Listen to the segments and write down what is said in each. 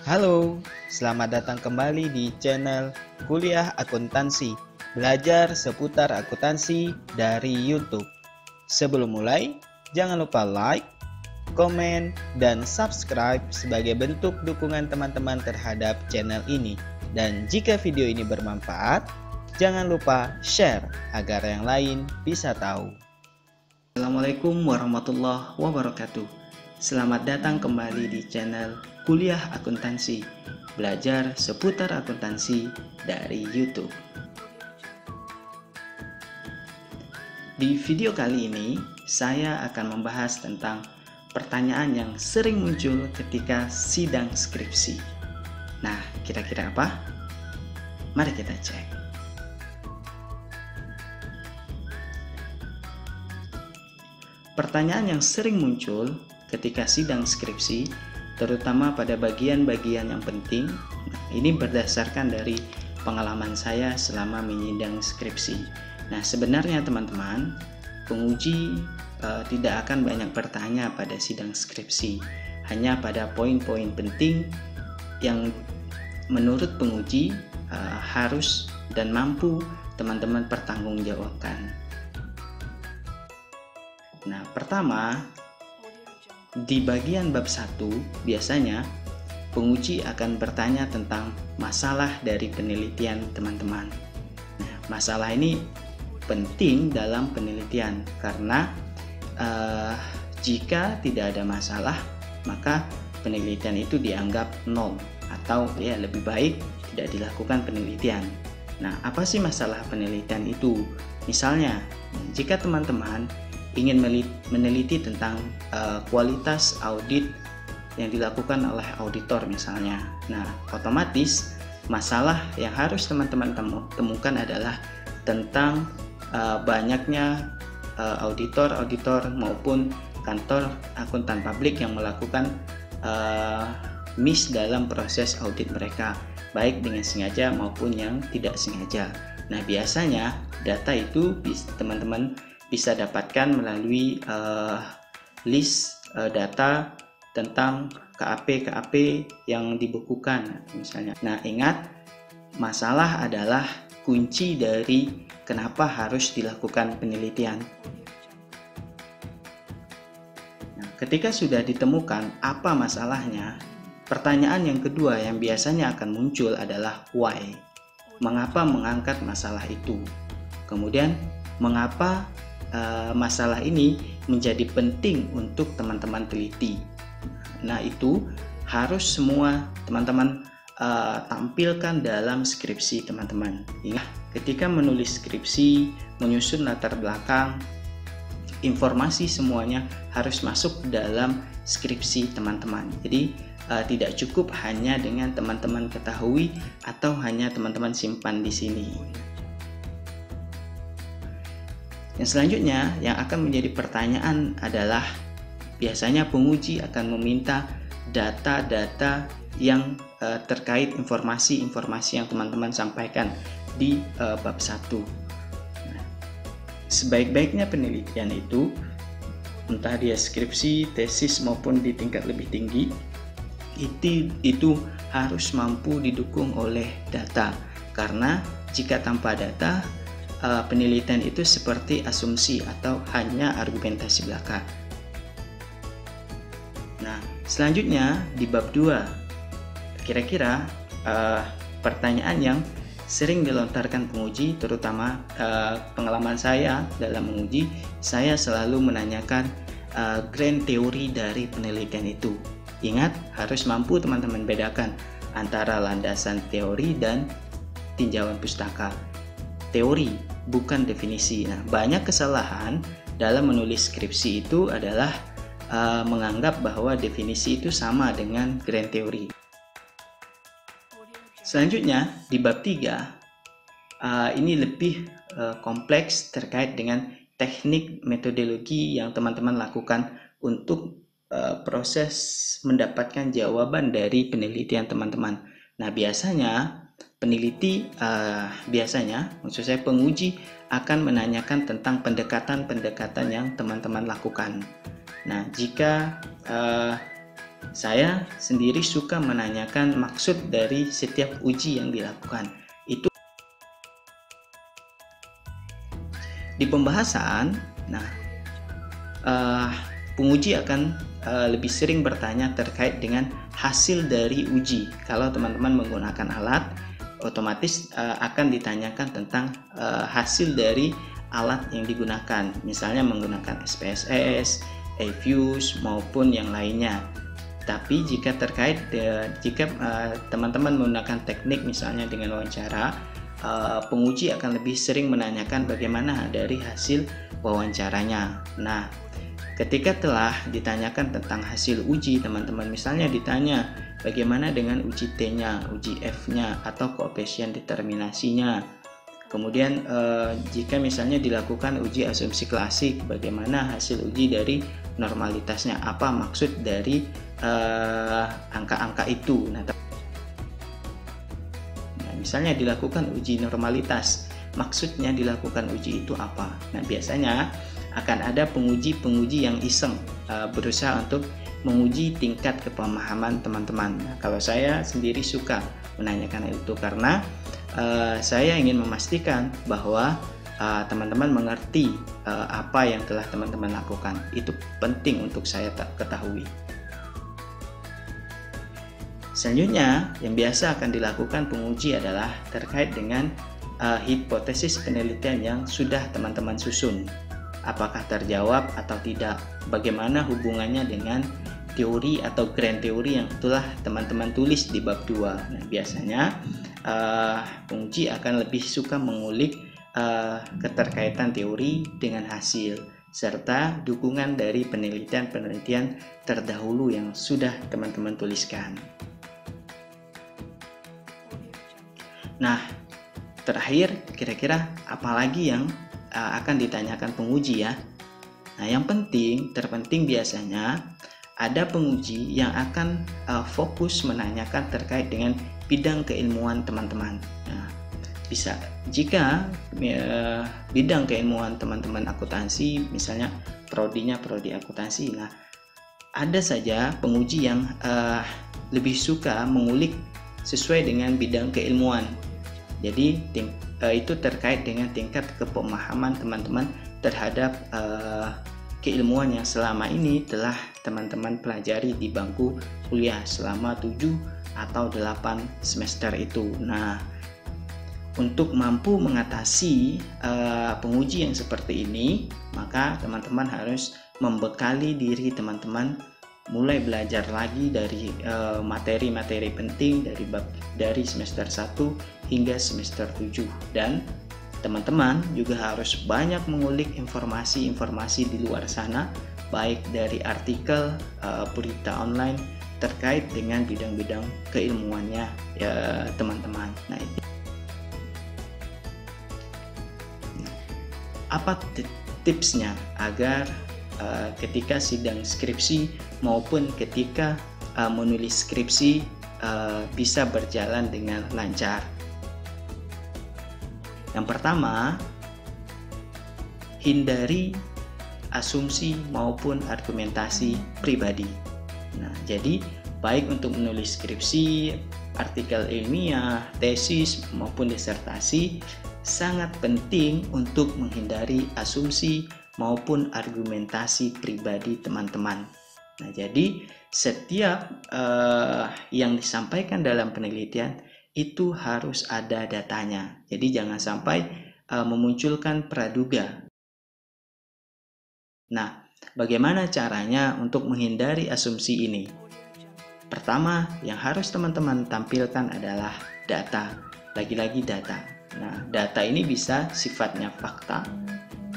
Halo, selamat datang kembali di channel Kuliah Akuntansi. Belajar seputar akuntansi dari YouTube. Sebelum mulai, jangan lupa like, komen, dan subscribe sebagai bentuk dukungan teman-teman terhadap channel ini. Dan jika video ini bermanfaat, jangan lupa share agar yang lain bisa tahu. Assalamualaikum warahmatullahi wabarakatuh. Selamat datang kembali di channel Kuliah Akuntansi. Belajar seputar akuntansi dari YouTube. Di video kali ini, saya akan membahas tentang pertanyaan yang sering muncul ketika sidang skripsi. Nah, kira-kira apa? Mari kita cek. Pertanyaan yang sering muncul ketika sidang skripsi, terutama pada bagian-bagian yang penting. Nah, ini berdasarkan dari pengalaman saya selama menyidang skripsi. Nah, sebenarnya teman-teman, penguji tidak akan banyak bertanya pada sidang skripsi, hanya pada poin-poin penting yang menurut penguji harus dan mampu teman-teman pertanggungjawabkan. Nah, pertama, di bagian bab 1 biasanya penguji akan bertanya tentang masalah dari penelitian teman-teman. Nah, masalah ini penting dalam penelitian karena jika tidak ada masalah maka penelitian itu dianggap nol atau ya lebih baik tidak dilakukan penelitian. Nah, apa sih masalah penelitian itu? Misalnya, jika teman-teman ingin meneliti tentang kualitas audit yang dilakukan oleh auditor misalnya. Nah, otomatis masalah yang harus teman-teman temukan adalah tentang banyaknya auditor maupun kantor akuntan publik yang melakukan miss dalam proses audit mereka, baik dengan sengaja maupun yang tidak sengaja. Nah, biasanya data itu teman-teman bisa dapatkan melalui list data tentang KAP yang dibukukan misalnya. Nah, ingat, masalah adalah kunci dari kenapa harus dilakukan penelitian. Nah, ketika sudah ditemukan apa masalahnya, pertanyaan yang kedua yang biasanya akan muncul adalah why. Mengapa mengangkat masalah itu? Kemudian, mengapa masalah ini menjadi penting untuk teman-teman teliti. Nah, itu harus semua teman-teman tampilkan dalam skripsi teman-teman. Ingat, ketika menulis skripsi, menyusun latar belakang, informasi semuanya harus masuk dalam skripsi teman-teman. Jadi tidak cukup hanya dengan teman-teman ketahui atau hanya teman-teman simpan di sini. Yang selanjutnya yang akan menjadi pertanyaan adalah biasanya penguji akan meminta data-data yang terkait informasi-informasi yang teman-teman sampaikan di bab 1. Nah, sebaik-baiknya penelitian itu, entah dia skripsi, tesis maupun di tingkat lebih tinggi, itu harus mampu didukung oleh data. Karena jika tanpa data, penelitian itu seperti asumsi atau hanya argumentasi belaka. Nah, selanjutnya di bab 2, kira-kira pertanyaan yang sering dilontarkan penguji, terutama pengalaman saya dalam menguji, saya selalu menanyakan grand teori dari penelitian itu. Ingat, harus mampu teman-teman bedakan antara landasan teori dan tinjauan pustaka. Teori, bukan definisi. Nah, banyak kesalahan dalam menulis skripsi itu adalah menganggap bahwa definisi itu sama dengan grand teori. Selanjutnya, di bab 3, ini lebih kompleks terkait dengan teknik metodologi yang teman-teman lakukan untuk proses mendapatkan jawaban dari penelitian teman-teman. Nah, biasanya peneliti maksud saya penguji akan menanyakan tentang pendekatan-pendekatan yang teman-teman lakukan. Nah, jika Saya sendiri suka menanyakan maksud dari setiap uji yang dilakukan. Itu di pembahasan. Nah, penguji akan lebih sering bertanya terkait dengan hasil dari uji. Kalau teman-teman menggunakan alat, otomatis akan ditanyakan tentang hasil dari alat yang digunakan. Misalnya menggunakan SPSS, eFuse maupun yang lainnya. Tapi jika terkait jika teman-teman menggunakan teknik misalnya dengan wawancara, penguji akan lebih sering menanyakan bagaimana dari hasil wawancaranya. Nah, ketika telah ditanyakan tentang hasil uji, teman-teman misalnya ditanya bagaimana dengan uji T-nya, uji F-nya, atau koefisien determinasinya. Kemudian jika misalnya dilakukan uji asumsi klasik, bagaimana hasil uji dari normalitasnya, apa maksud dari angka-angka itu. Nah, misalnya dilakukan uji normalitas, maksudnya dilakukan uji itu apa? Nah, biasanya akan ada penguji-penguji yang iseng berusaha untuk menguji tingkat kepemahaman teman-teman. Nah, kalau saya sendiri suka menanyakan itu karena saya ingin memastikan bahwa teman-teman mengerti apa yang telah teman-teman lakukan. Itu penting untuk saya ketahui. Selanjutnya, yang biasa akan dilakukan penguji adalah terkait dengan hipotesis penelitian yang sudah teman-teman susun. Apakah terjawab atau tidak? Bagaimana hubungannya dengan teori atau grand teori yang telah teman-teman tulis di bab 2. Nah, biasanya penguji akan lebih suka mengulik keterkaitan teori dengan hasil serta dukungan dari penelitian-penelitian terdahulu yang sudah teman-teman tuliskan. Nah, terakhir kira-kira apalagi yang akan ditanyakan penguji ya? Nah, yang terpenting biasanya ada penguji yang akan fokus menanyakan terkait dengan bidang keilmuan teman-teman. Nah, bisa jika bidang keilmuan teman-teman akuntansi, misalnya prodinya prodi akuntansi. Nah, ada saja penguji yang lebih suka mengulik sesuai dengan bidang keilmuan. Jadi itu terkait dengan tingkat kepemahaman teman-teman terhadap keilmuan yang selama ini telah teman-teman pelajari di bangku kuliah selama 7 atau 8 semester itu. Nah, untuk mampu mengatasi penguji yang seperti ini, maka teman-teman harus membekali diri teman-teman mulai belajar lagi dari materi-materi penting dari semester 1 hingga semester 7, dan teman-teman juga harus banyak mengulik informasi-informasi di luar sana, baik dari artikel, berita online terkait dengan bidang-bidang keilmuannya ya teman-teman. Nah, apa tipsnya agar ketika sidang skripsi maupun ketika menulis skripsi bisa berjalan dengan lancar? Yang pertama, hindari asumsi maupun argumentasi pribadi. Nah, jadi baik untuk menulis skripsi, artikel ilmiah, tesis maupun disertasi, sangat penting untuk menghindari asumsi maupun argumentasi pribadi teman-teman. Nah, jadi setiap yang disampaikan dalam penelitian itu harus ada datanya. Jadi jangan sampai memunculkan praduga. Nah, bagaimana caranya untuk menghindari asumsi ini? Pertama, yang harus teman-teman tampilkan adalah data. Lagi-lagi data. Nah, data ini bisa sifatnya fakta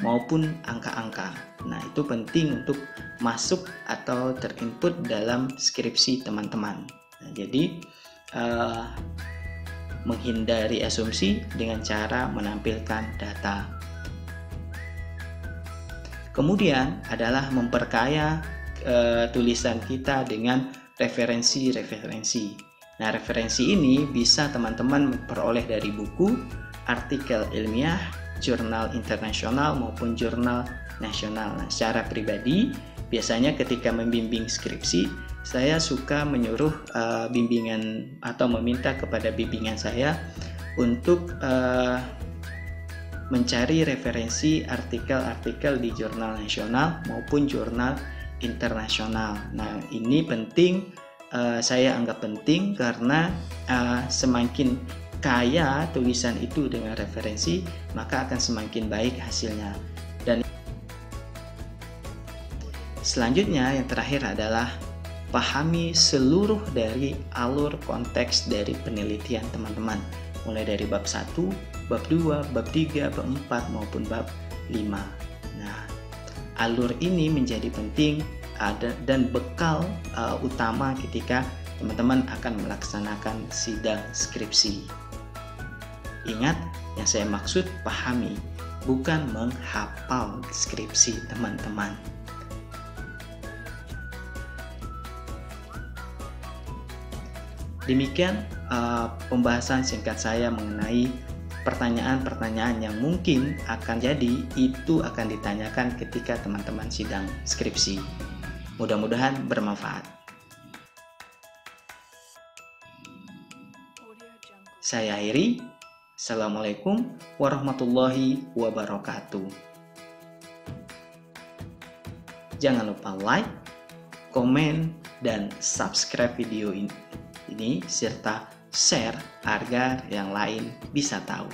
maupun angka-angka. Nah, itu penting untuk masuk atau terinput dalam skripsi teman-teman. Nah, jadi menghindari asumsi dengan cara menampilkan data. Kemudian adalah memperkaya tulisan kita dengan referensi-referensi. Nah, referensi ini bisa teman-teman peroleh dari buku, artikel ilmiah, jurnal internasional maupun jurnal nasional. Nah, secara pribadi, biasanya ketika membimbing skripsi, saya suka menyuruh bimbingan atau meminta kepada bimbingan saya untuk mencari referensi artikel-artikel di jurnal nasional maupun jurnal internasional. Nah, ini penting, saya anggap penting karena semakin kaya tulisan itu dengan referensi, maka akan semakin baik hasilnya. Dan selanjutnya yang terakhir adalah pahami seluruh dari alur konteks dari penelitian teman-teman, mulai dari bab 1, bab 2, bab 3, bab 4 maupun bab 5. Nah, alur ini menjadi penting dan bekal utama ketika teman-teman akan melaksanakan sidang skripsi. Ingat, yang saya maksud pahami, bukan menghafal skripsi teman-teman. Demikian pembahasan singkat saya mengenai pertanyaan-pertanyaan yang mungkin akan jadi itu akan ditanyakan ketika teman-teman sidang skripsi. Mudah-mudahan bermanfaat. Saya akhiri. Assalamualaikum warahmatullahi wabarakatuh. Jangan lupa like, komen, dan subscribe video ini serta share agar yang lain bisa tahu.